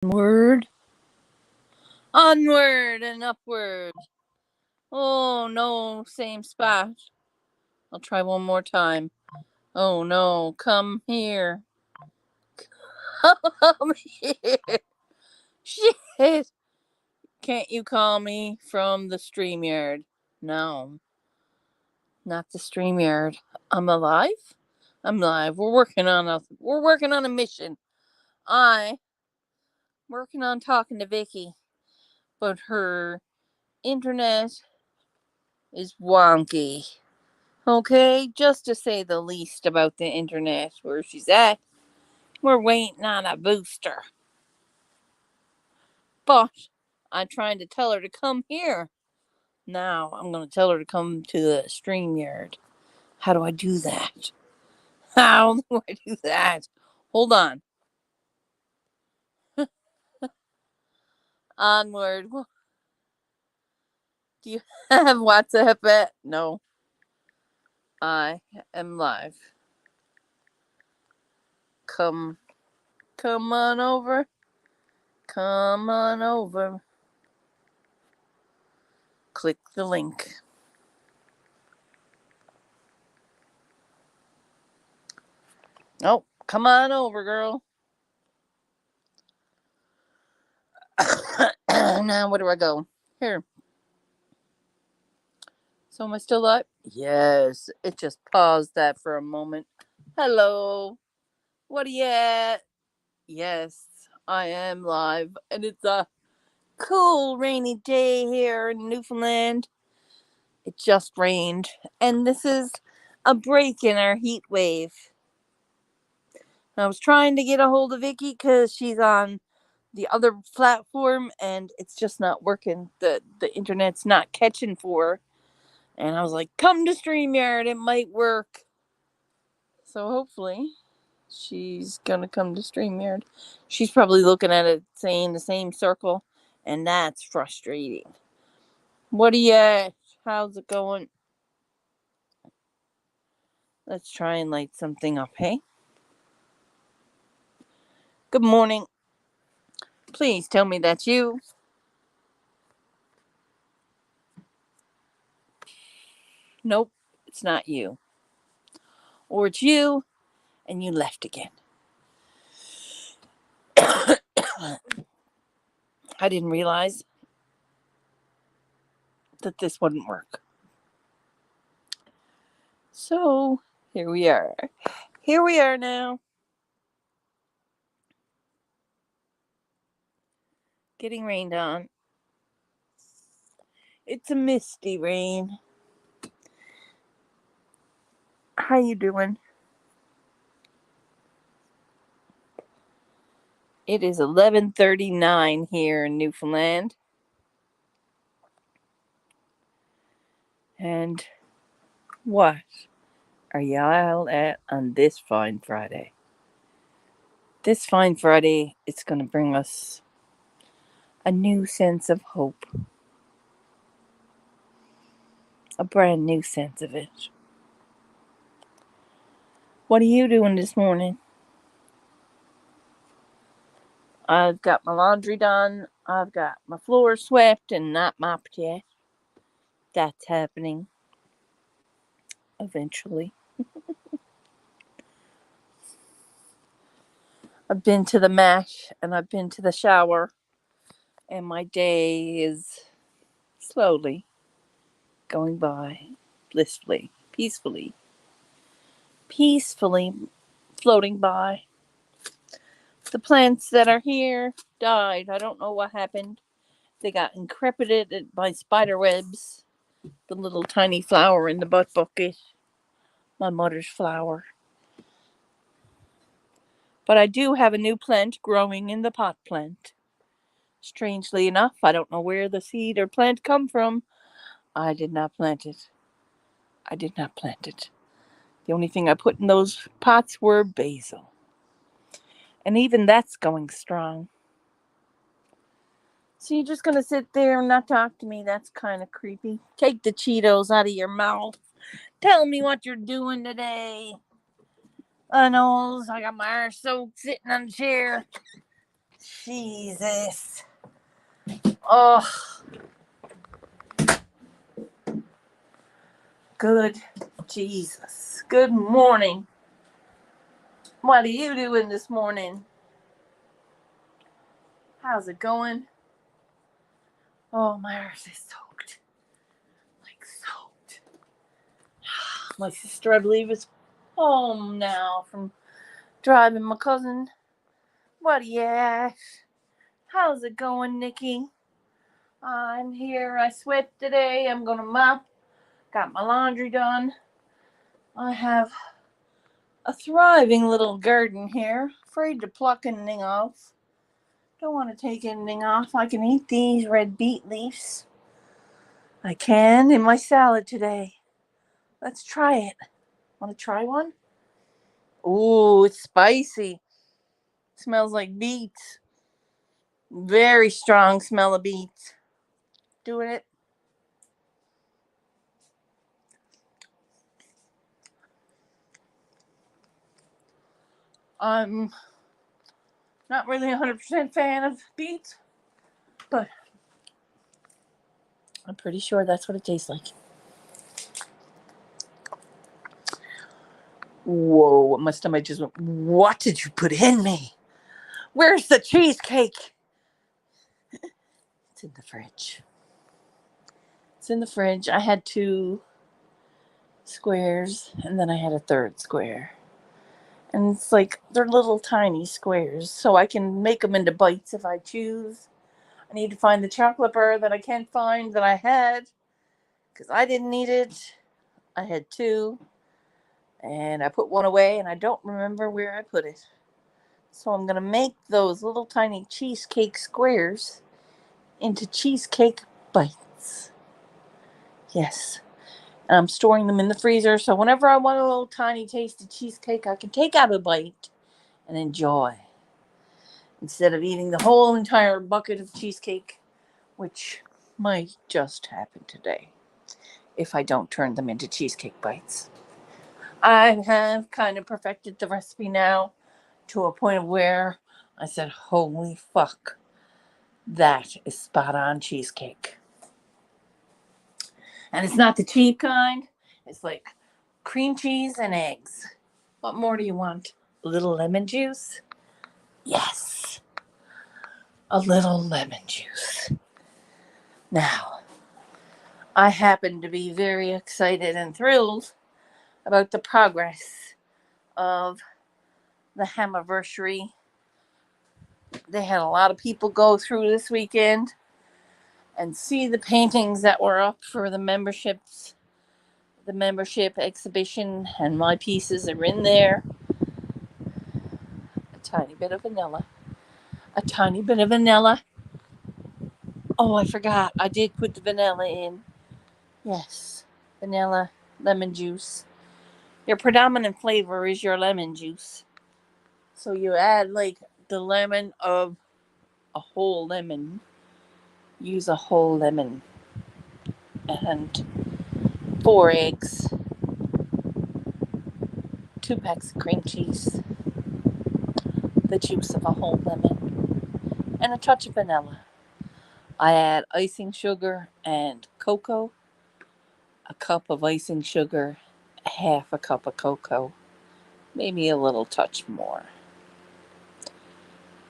Onward, onward and upward. Oh no, same spot. I'll try one more time. Oh no, come here. Come here. Shit. Can't you call me from the StreamYard? No, not the StreamYard. I'm alive? I'm live. We're working on a mission. I working on talking to Vicky, but her internet is wonky. Okay, just to say the least about the internet where she's at. We're waiting on a booster. But I'm trying to tell her to come here. Now I'm going to tell her to come to the StreamYard. How do I do that? How do I do that? Hold on. Onward. Do you have WhatsApp? No. I am live. Come on over. Come on over. Click the link. Oh, come on over, girl. Now, where do I go? Here. So, am I still live? Yes. It just paused that for a moment. Hello. What are you at? Yes, I am live. And it's a cool rainy day here in Newfoundland. It just rained. And this is a break in our heat wave. I was trying to get a hold of Vicky because she's on the other platform and it's just not working. The internet's not catching for her. And I was like, come to StreamYard, it might work. So hopefully she's gonna come to StreamYard. She's probably looking at it saying the same circle, and that's frustrating. What are you at? How's it going? Let's try and light something up, hey? Good morning. Please tell me that's you. Nope, it's not you. Or it's you, and you left again. I didn't realize that this wouldn't work. So, here we are. Here we are now. Getting rained on. It's a misty rain. How you doing? It is 11:39 here in Newfoundland. And what are y'all at on this fine Friday? This fine Friday, it's going to bring us a new sense of hope. A brand new sense of it. What are you doing this morning? I've got my laundry done. I've got my floor swept and not mopped yet. That's happening eventually. I've been to the mash and I've been to the shower, and my day is slowly going by, blissfully, peacefully floating by. The plants that are here died. I don't know what happened. They got encrepited by spider webs. The little tiny flower in the butt bucket. My mother's flower. But I do have a new plant growing in the pot plant. Strangely enough, I don't know where the seed or plant come from. I did not plant it. I did not plant it. The only thing I put in those pots were basil. And even that's going strong. So you're just gonna sit there and not talk to me? That's kind of creepy. Take the Cheetos out of your mouth. Tell me what you're doing today. I know I got my hair soaked sitting on the chair. Jesus. Oh, good Jesus. Good morning. What are you doing this morning? How's it going? Oh, my earth is soaked. Like soaked. My sister, I believe, is home now from driving my cousin. What are you at? How's it going, Nikki? I'm here. I swept today. I'm gonna mop. Got my laundry done. I have a thriving little garden here. Afraid to pluck anything off. Don't want to take anything off. I can eat these red beet leaves. I can in my salad today. Let's try it. Want to try one? Ooh, it's spicy. Smells like beets. Very strong smell of beets. Doing it. I'm not really a 100% fan of beets, but I'm pretty sure that's what it tastes like. Whoa, my stomach just went, what did you put in me? Where's the cheesecake? It's in the fridge. It's in the fridge. I had 2 squares, and then I had a third square. And it's like, they're little tiny squares, so I can make them into bites if I choose. I need to find the chocolate bar that I can't find that I had, because I didn't need it. I had 2, and I put one away, and I don't remember where I put it. So I'm going to make those little tiny cheesecake squares into cheesecake bites. Yes. And I'm storing them in the freezer, so whenever I want a little tiny taste of cheesecake, I can take out a bite and enjoy. Instead of eating the whole entire bucket of cheesecake, which might just happen today if I don't turn them into cheesecake bites. I have kind of perfected the recipe now to a point where I said, holy fuck, that is spot on cheesecake. And it's not the cheap kind. It's like cream cheese and eggs. What more do you want? A little lemon juice? Yes. A little lemon juice. Now, I happen to be very excited and thrilled about the progress of the Hammiversary. They had a lot of people go through this weekend and see the paintings that were up for the membership exhibition, and my pieces are in there. A tiny bit of vanilla. A tiny bit of vanilla. Oh, I forgot. I did put the vanilla in. Yes. Vanilla, lemon juice. Your predominant flavor is your lemon juice. So you add like the lemon of a whole lemon. Use a whole lemon. And 4 eggs. 2 packs of cream cheese. The juice of a whole lemon. And a touch of vanilla. I add icing sugar and cocoa. A cup of icing sugar. Half a cup of cocoa. Maybe a little touch more.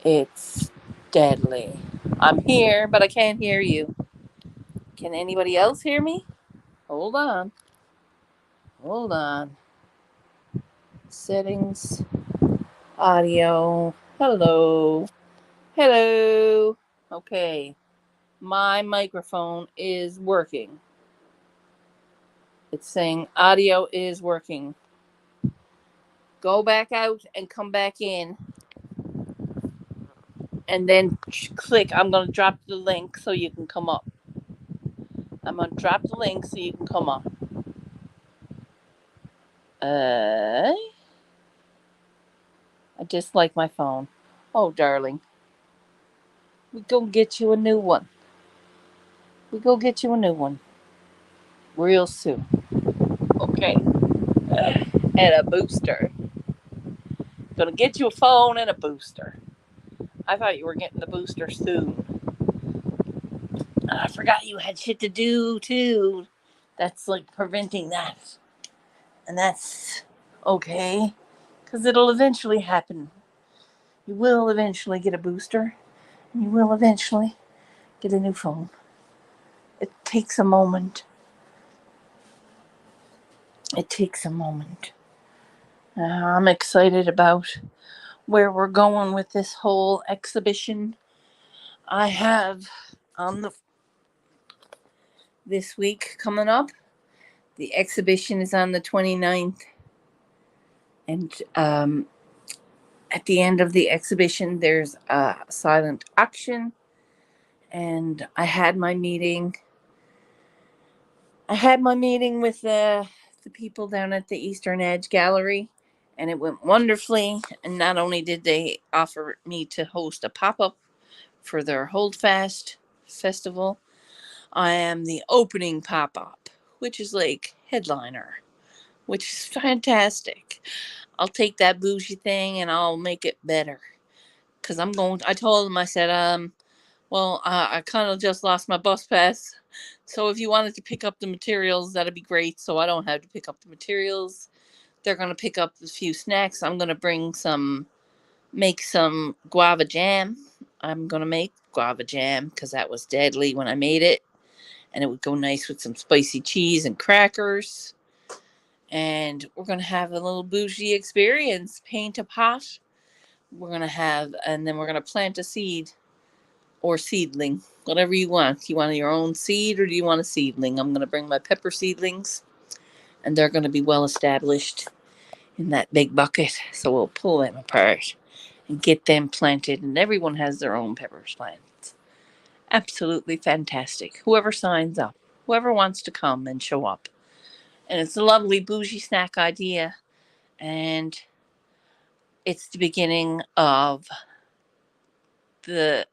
It's deadly. I'm here, but I can't hear you. Can anybody else hear me? Hold on. Hold on. Settings. Audio. Hello. Hello. Okay. My microphone is working. It's saying audio is working. Go back out and come back in. And then click. I'm going to drop the link so you can come up. I'm going to drop the link so you can come up. I dislike my phone. Oh, darling. We go get you a new one. We go get you a new one. Real soon. Okay. And a booster. Gonna get you a phone and a booster. I thought you were getting the booster soon. I forgot you had shit to do too. That's like preventing that. And that's okay. Because it'll eventually happen. You will eventually get a booster. And you will eventually get a new phone. It takes a moment. It takes a moment. I'm excited about where we're going with this whole exhibition. I have on the this week coming up. The exhibition is on the 29th. And at the end of the exhibition, there's a silent auction. And I had my meeting. With the people down at the Eastern Edge Gallery, and it went wonderfully. And not only did they offer me to host a pop-up for their Holdfast festival, I am the opening pop-up, which is like headliner, which is fantastic. I'll take that bougie thing and I'll make it better. Because I told them, I said, I kind of just lost my bus pass. So if you wanted to pick up the materials, that'd be great. So I don't have to pick up the materials. They're going to pick up a few snacks. I'm going to make some guava jam. I'm going to make guava jam because that was deadly when I made it. And it would go nice with some spicy cheese and crackers. And we're going to have a little bougie experience. Paint a pot. And then we're going to plant a seed or seedling, whatever you want. You want your own seed or do you want a seedling? I'm going to bring my pepper seedlings, and they're going to be well established in that big bucket. So we'll pull them apart and get them planted, and everyone has their own pepper plants. Absolutely fantastic. Whoever signs up, whoever wants to come and show up. And it's a lovely bougie snack idea, and it's the beginning of the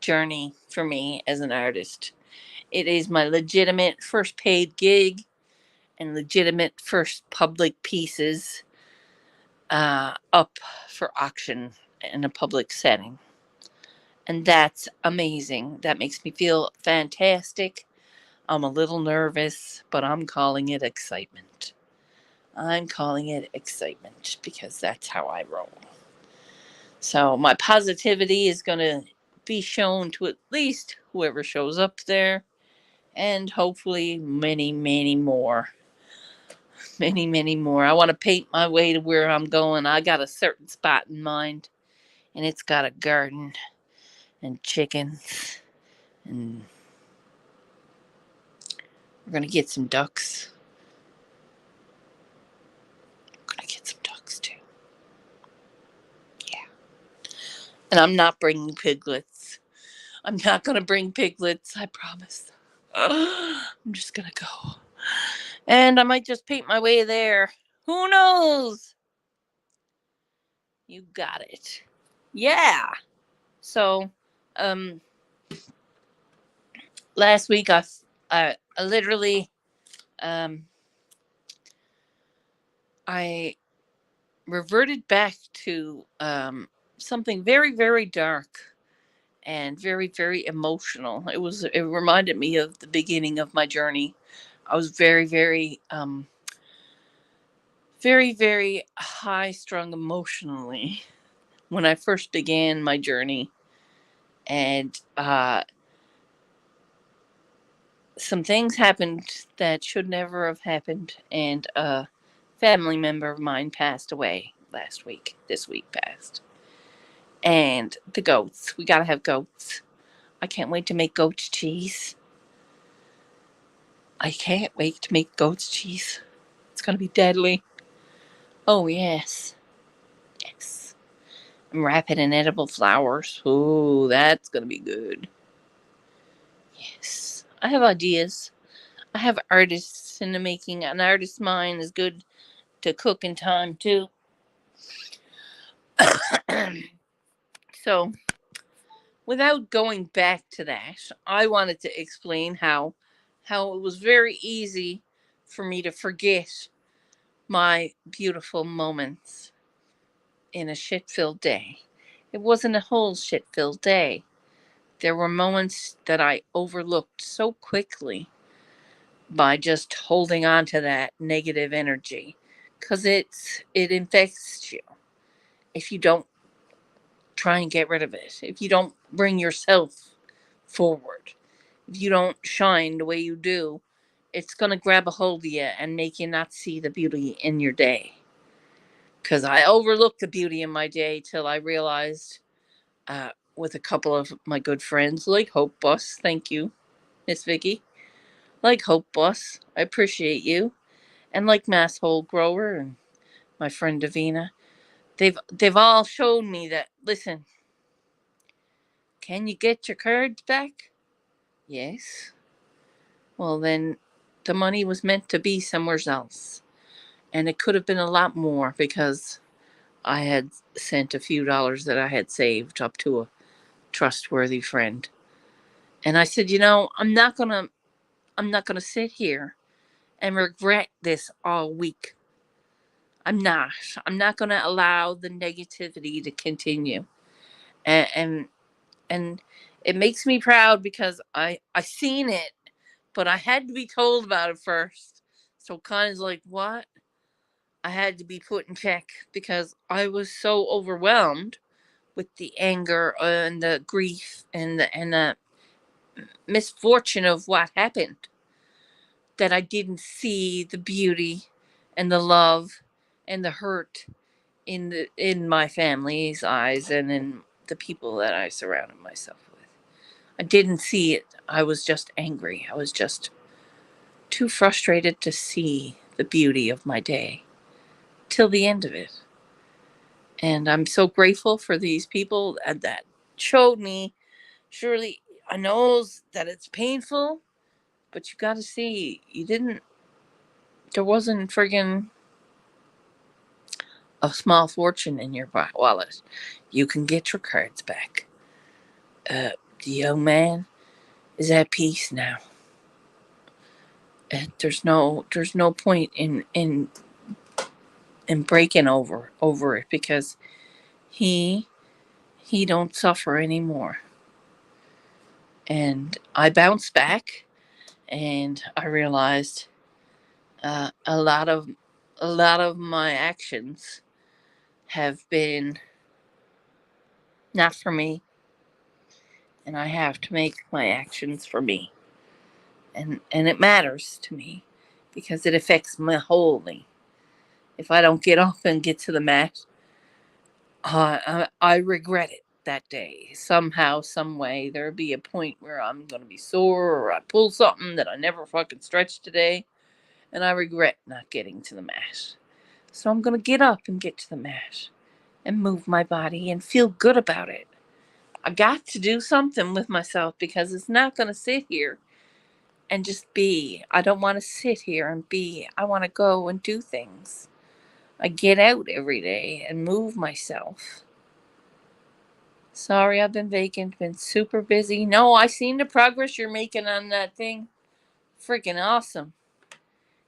journey for me as an artist. It is my legitimate first paid gig and legitimate first public pieces up for auction in a public setting. And that's amazing. That makes me feel fantastic. I'm a little nervous, but I'm calling it excitement. Because that's how I roll. So my positivity is going to be shown to at least whoever shows up there, and hopefully many, many more. Many, many more. I want to paint my way to where I'm going. I got a certain spot in mind, and it's got a garden and chickens, and we're going to get some ducks. Too. Yeah. And I'm not bringing piglets. I'm not going to bring piglets, I promise. I'm just going to go. And I might just paint my way there. Who knows? You got it. Yeah. So, last week I literally, I reverted back to something very, very dark and very, very emotional. It reminded me of the beginning of my journey. I was very, very, very, very high strung emotionally when I first began my journey. And some things happened that should never have happened. And a family member of mine passed away this week passed. And the goats, we gotta have goats. I can't wait to make goat's cheese. It's gonna be deadly. Oh yes. Yes. I'm wrapping in edible flowers. Oh, that's gonna be good. Yes. I have ideas. I have artists in the making. An artist's mind is good to cook in time too. So, without going back to that, I wanted to explain how it was very easy for me to forget my beautiful moments in a shit-filled day. It wasn't a whole shit-filled day. There were moments that I overlooked so quickly by just holding on to that negative energy, because it infects you if you don't try and get rid of it, if you don't bring yourself forward, if you don't shine the way you do, it's going to grab a hold of you and make you not see the beauty in your day. Because I overlooked the beauty in my day till I realized, with a couple of my good friends, like Hope Bus, thank you, Miss Vicky, like Hope Bus, I appreciate you, and like Mass Hole Grower and my friend Davina, they've all showed me that, listen, can you get your cards back? Yes. Well, then the money was meant to be somewhere else. And it could have been a lot more because I had sent a few dollars that I had saved up to a trustworthy friend. And I said, I'm not gonna sit here and regret this all week. I'm not. I'm not gonna allow the negativity to continue. And and it makes me proud because I seen it, but I had to be told about it first. So kind of like, what? I had to be put in check because I was so overwhelmed with the anger and the grief and the misfortune of what happened that I didn't see the beauty and the love and the hurt in my family's eyes and in the people that I surrounded myself with. I didn't see it. I was just angry. I was just too frustrated to see the beauty of my day till the end of it. And I'm so grateful for these people that showed me. Surely I know that it's painful, but you got to see, there wasn't friggin' a small fortune in your wallet. You can get your cards back. The young man is at peace now. There's no point in breaking over it because he he don't suffer anymore. And I bounced back, and I realized, a lot of my actions have been not for me, and I have to make my actions for me, and it matters to me because it affects my whole me. If I don't get up and get to the mat, I regret it that day. Somehow, some way, there'll be a point where I'm gonna be sore or I pull something that I never fucking stretched today, and I regret not getting to the mat. So I'm gonna get up and get to the mat and move my body and feel good about it. I got to do something with myself because it's not gonna sit here and just be. I don't want to sit here and be. I want to go and do things. I get out every day and move myself. Sorry, I've been vacant, been super busy. No, I seen the progress you're making on that thing. Freaking awesome.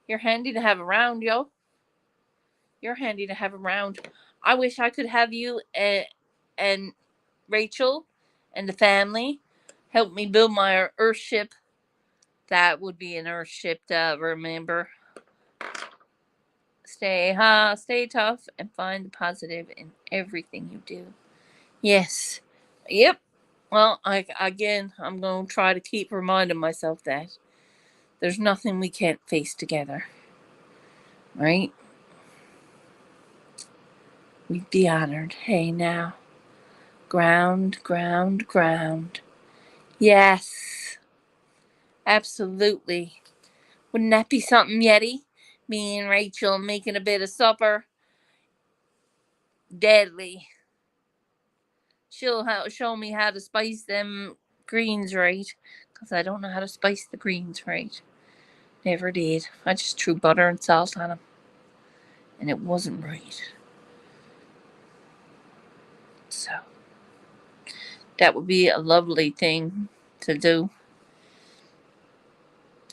You're handy to have around, yo. You're handy to have around. I wish I could have you and Rachel and the family help me build my Earthship. That would be an Earthship to remember. Stay tough and find the positive in everything you do. Yes. Yep. Well, I'm going to try to keep reminding myself that there's nothing we can't face together. Right? We'd be honored. Hey, now. Ground, ground, ground. Yes. Absolutely. Wouldn't that be something, Yeti? Me and Rachel making a bit of supper. Deadly. She'll show me how to spice them greens right. Because I don't know how to spice the greens right. Never did. I just threw butter and salt on them. And it wasn't right. So, that would be a lovely thing to do.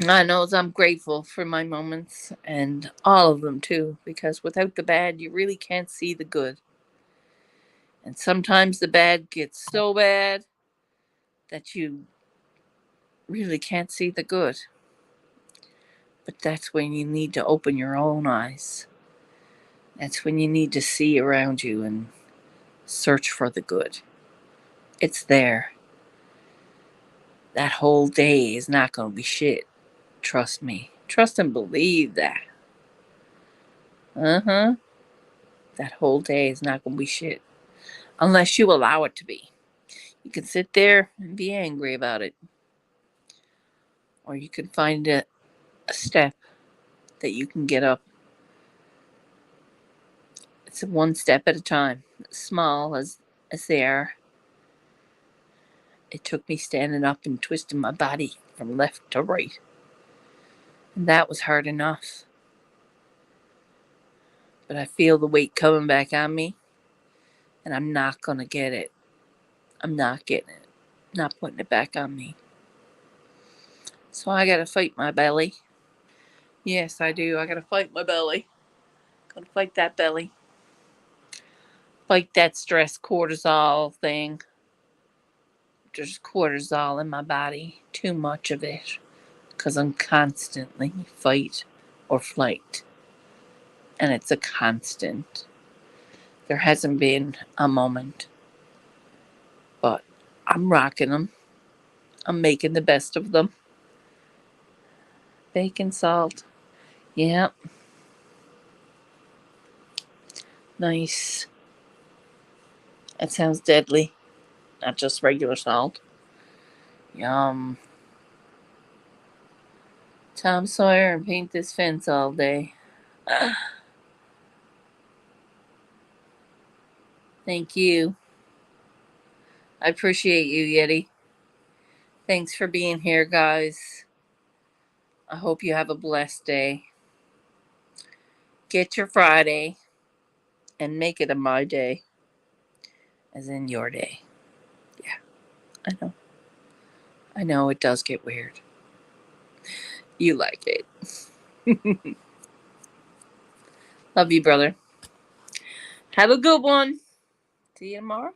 I know I'm grateful for my moments and all of them too, because without the bad, you really can't see the good. And sometimes the bad gets so bad that you really can't see the good. But that's when you need to open your own eyes. That's when you need to see around you and search for the good. It's there. That whole day is not going to be shit. Trust me. Trust and believe that. Uh-huh. That whole day is not going to be shit. Unless you allow it to be. You can sit there and be angry about it. Or you can find a step that you can get up. It's one step at a time. Small as they are. It took me standing up and twisting my body from left to right. And that was hard enough. But I feel the weight coming back on me. And I'm not going to get it. I'm not getting it. Not putting it back on me. So I got to fight my belly. Yes, I do. I got to fight my belly. Got to fight that belly. Fight that stress cortisol thing. There's cortisol in my body. Too much of it. Because I'm constantly fight or flight. And it's a constant. There hasn't been a moment. But I'm rocking them. I'm making the best of them. Bacon salt. Yep. Nice. That sounds deadly. Not just regular salt. Yum. Tom Sawyer and paint this fence all day. Thank you. I appreciate you, Yeti. Thanks for being here, guys. I hope you have a blessed day. Get your Friday and make it a my day. As in your day. Yeah, I know. I know it does get weird. You like it. Love you, brother. Have a good one. See you tomorrow.